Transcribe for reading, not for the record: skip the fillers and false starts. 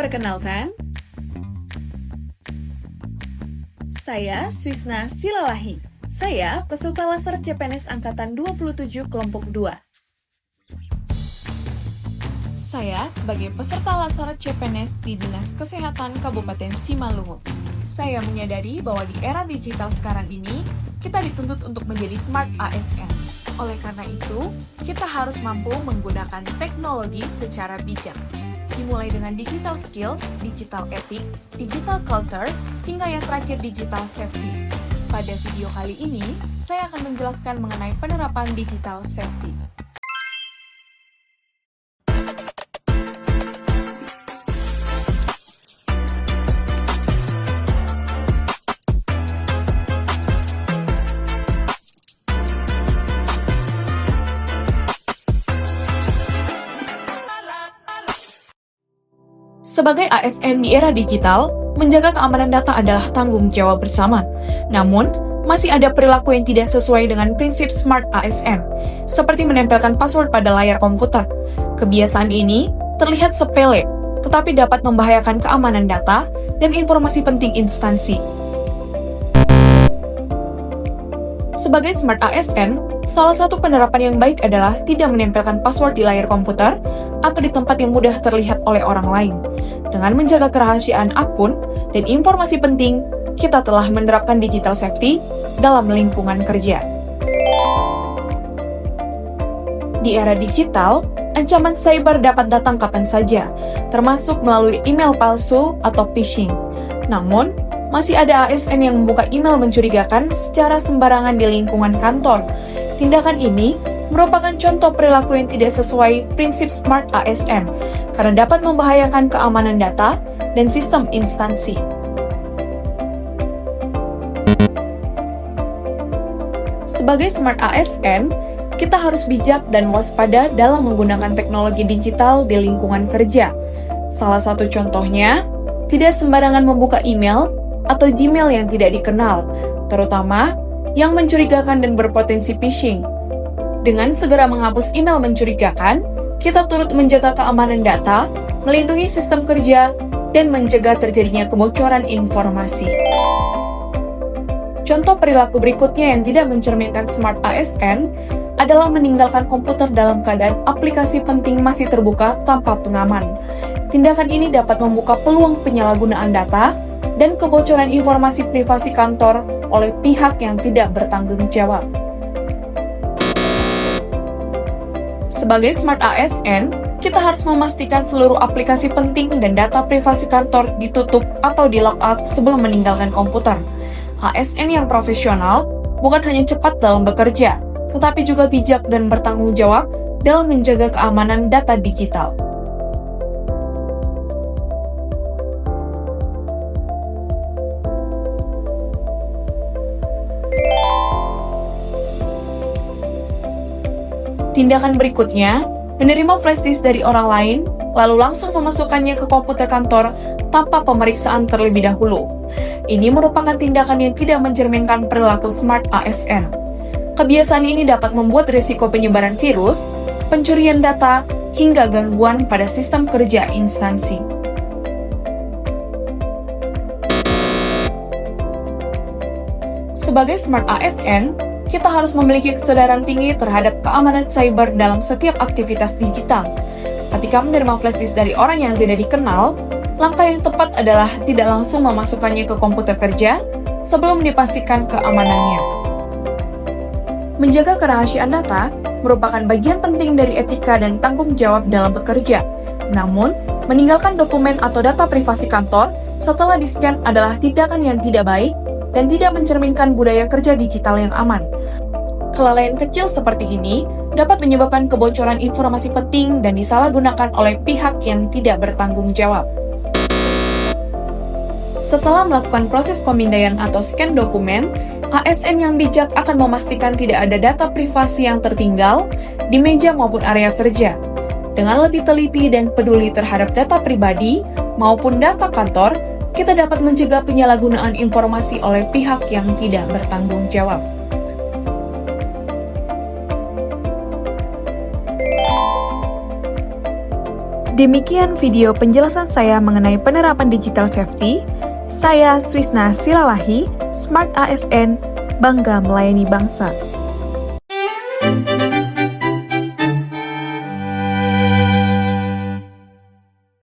Perkenalkan, saya Swisna Silalahi. Saya peserta Laser CPNS Angkatan 27 Kelompok 2. Saya sebagai peserta Laser CPNS di Dinas Kesehatan Kabupaten Simalungun. Saya menyadari bahwa di era digital sekarang ini, kita dituntut untuk menjadi Smart ASN. Oleh karena itu, kita harus mampu menggunakan teknologi secara bijak. Dimulai dengan digital skill, digital ethic, digital culture, hingga yang terakhir digital safety. Pada video kali ini, saya akan menjelaskan mengenai penerapan digital safety. Sebagai ASN di era digital, menjaga keamanan data adalah tanggung jawab bersama. Namun, masih ada perilaku yang tidak sesuai dengan prinsip Smart ASN, seperti menempelkan password pada layar komputer. Kebiasaan ini terlihat sepele, tetapi dapat membahayakan keamanan data dan informasi penting instansi. Sebagai Smart ASN, salah satu penerapan yang baik adalah tidak menempelkan password di layar komputer atau di tempat yang mudah terlihat oleh orang lain. Dengan menjaga kerahasiaan akun dan informasi penting, kita telah menerapkan digital safety dalam lingkungan kerja. Di era digital, ancaman cyber dapat datang kapan saja, termasuk melalui email palsu atau phishing. Namun, masih ada ASN yang membuka email mencurigakan secara sembarangan di lingkungan kantor. Tindakan ini merupakan contoh perilaku yang tidak sesuai prinsip Smart ASN, karena dapat membahayakan keamanan data dan sistem instansi. Sebagai Smart ASN, kita harus bijak dan waspada dalam menggunakan teknologi digital di lingkungan kerja. Salah satu contohnya, tidak sembarangan membuka email atau Gmail yang tidak dikenal, terutama yang mencurigakan dan berpotensi phishing. Dengan segera menghapus email mencurigakan, kita turut menjaga keamanan data, melindungi sistem kerja, dan mencegah terjadinya kebocoran informasi. Contoh perilaku berikutnya yang tidak mencerminkan Smart ASN adalah meninggalkan komputer dalam keadaan aplikasi penting masih terbuka tanpa pengaman. Tindakan ini dapat membuka peluang penyalahgunaan data dan kebocoran informasi privasi kantor oleh pihak yang tidak bertanggung jawab. Sebagai Smart ASN, kita harus memastikan seluruh aplikasi penting dan data privasi kantor ditutup atau di logout sebelum meninggalkan komputer. ASN yang profesional bukan hanya cepat dalam bekerja, tetapi juga bijak dan bertanggung jawab dalam menjaga keamanan data digital. Tindakan berikutnya, menerima flash disk dari orang lain, lalu langsung memasukkannya ke komputer kantor tanpa pemeriksaan terlebih dahulu. Ini merupakan tindakan yang tidak mencerminkan perilaku Smart ASN. Kebiasaan ini dapat membuat risiko penyebaran virus, pencurian data, hingga gangguan pada sistem kerja instansi. Sebagai Smart ASN, kita harus memiliki kesadaran tinggi terhadap keamanan cyber dalam setiap aktivitas digital. Ketika menerima flash disk dari orang yang tidak dikenal, langkah yang tepat adalah tidak langsung memasukkannya ke komputer kerja sebelum dipastikan keamanannya. Menjaga kerahasiaan data merupakan bagian penting dari etika dan tanggung jawab dalam bekerja. Namun, meninggalkan dokumen atau data privasi kantor setelah di-scan adalah tindakan yang tidak baik dan tidak mencerminkan budaya kerja digital yang aman. Kelalaian kecil seperti ini dapat menyebabkan kebocoran informasi penting dan disalahgunakan oleh pihak yang tidak bertanggung jawab. Setelah melakukan proses pemindaian atau scan dokumen, ASN yang bijak akan memastikan tidak ada data privasi yang tertinggal di meja maupun area kerja. Dengan lebih teliti dan peduli terhadap data pribadi maupun data kantor, kita dapat mencegah penyalahgunaan informasi oleh pihak yang tidak bertanggung jawab. Demikian video penjelasan saya mengenai penerapan digital safety. Saya Swisna Silalahi, Smart ASN, bangga melayani bangsa.